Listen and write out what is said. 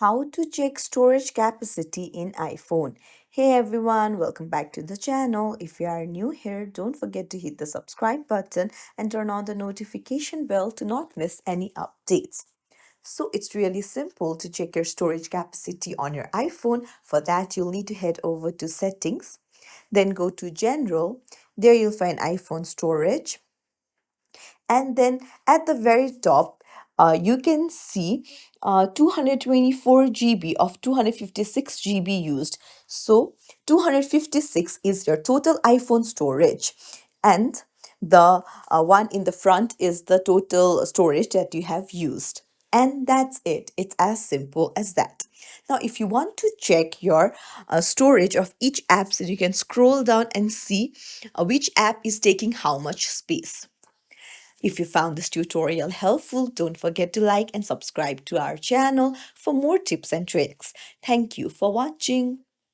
How to check storage capacity in iPhone. Hey everyone, welcome back to the channel. If you are new here, don't forget to hit the subscribe button and turn on the notification bell to not miss any updates. So it's really simple to check your storage capacity on your iPhone. For that, you'll need to head over to settings, then go to general. There you'll find iPhone storage, and then at the very top you can see 224 GB of 256 GB used. So 256 is your total iPhone storage, and the one in the front is the total storage that you have used. And that's it. It's as simple as that. Now, if you want to check your storage of each app, so you can scroll down and see which app is taking how much space. If you found this tutorial helpful, don't forget to like and subscribe to our channel for more tips and tricks. Thank you for watching.